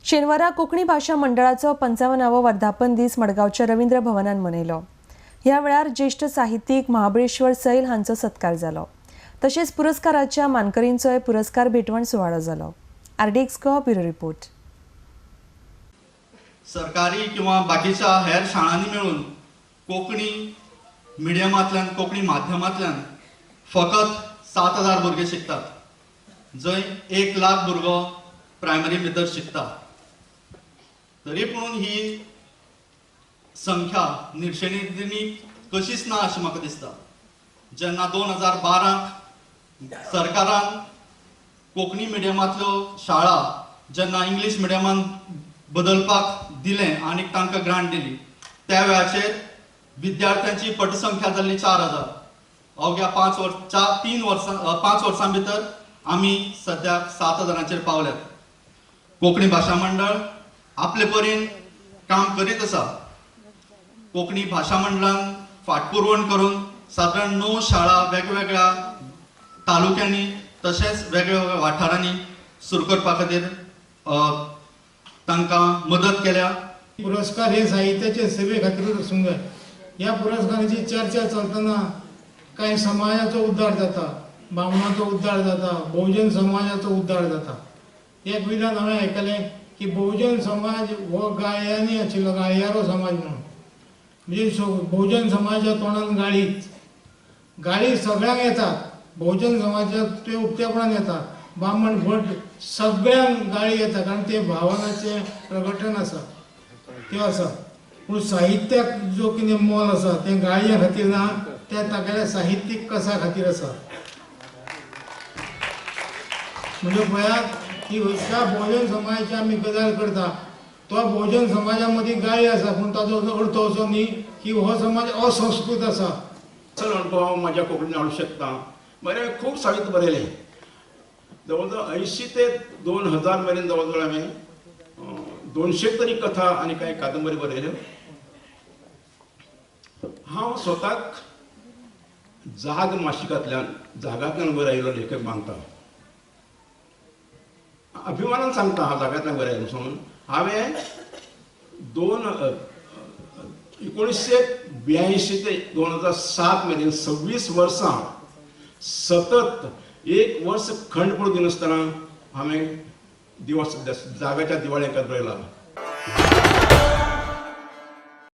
शेनवारा कोंकणी भाषा मंडळाचो 55वा वर्धापन दीस मडगांवच्या रवींद्र भवनान मनयलो। ह्या वेळार ज्येष्ठ साहित्यीक महाबळेश्वर सैल हांचो सत्कार जालो। तशेंच पुरस्काराच्या मानकरींचोय पुरस्कार भेटवण सुवाळो जालो। RDX को ब्युरो रिपोर्ट। सरकारी किंवा बाकीच्या हेर शाळांनी मिळून कोंकणी मिडियमांतल्यान कोंकणी माध्यमांतल्यान फकत 7000 भुरगे शिकतात, जंय 1 लाख भुरगो प्रायमरी भितर शिकता। तरी पूण ही संख्या निर्शेणी कशीच ना अशें म्हाका दिसता। जेन्ना 2012 सरकारान कोंकणी मिडियमांतल्यो शाळा जेन्ना इंग्लीश मिडियमान बदलपाक दिलें आनी तांकां ग्रांट दिली, त्या वेळाचेर विद्यार्थ्यांची पटसंख्या जाल्ली 4000। अवघ्या 5 वर्सां भितर आमी सद्याक 7000चेर पावल्यात। कोंकणी भाशा मंडळ आपले परीन काम करीत आसा। कोंकणी भाशा मंडळान फाटपुरवण करून सादारण 9 शाळा वेगवेगळ्या तालुक्यांनी तशेंच वेगवेगळ्या वाठारांनी सुरू करपा खातीर तांकां मदत केल्या। पुरस्कार हे साहित्याचे सेवे खातीर आसूंक जाय। ह्या पुरस्काराची चर्चा चलतना कांय समाजाचो उद्धार जाता, ब्राह्मणाचो उद्धार जाता, बहुजन समाजाचो उद्धार जाता। एक विधान हांवें आयकलें की बहुजन समाज हो गाळयांनी आशिल्लो गाळयारो समाज म्हणून, म्हणजे बहुजन समाजाच्या तोंडान गाळी सगळ्यांक येतात। बहुजन समाजात ते उक्तेपणान येता, ब्राह्मण भट सगळ्यांक गाळी येता, कारण ते भावनाचे प्रकटन आसा ते आसा। पूण साहित्याक जो कितें मोल आसा तें गाळये खातीर ना, त्या तागेल्या साहित्यीक कसा खातीर आसा। म्हणजे पळयात की त्या बहुजन समाजाची आमी गजाल करता, तो बहुजन समाजा मदीं गाळी आसा, पूण ताजो अर्थ असो न्ही की हो समाज असंस्कृत आसा। चल अणभव हांव म्हाज्या कोंकणीन हाडूंक शकता। बरें खूब साहित्य बरयलें, जवळ जवळ 80 ते 2000 मेरेन जवळ जवळ हांवें 200 तरी कथा आनी कांय कादंबरी बरयल्यो। हांव स्वताक जाग जागांतल्यान वयर आयिल्लो लेखक मानता। अभिमानान सांगता हांव जागांतल्यान वयर आयलो म्हणून। हांवें 1982 ते 2007 मेरेन 26 वर्सां सतत 1 वर्स खंड पडूं दिनासतना हांवें जागाच्या दिवाळ्यांत बरयला।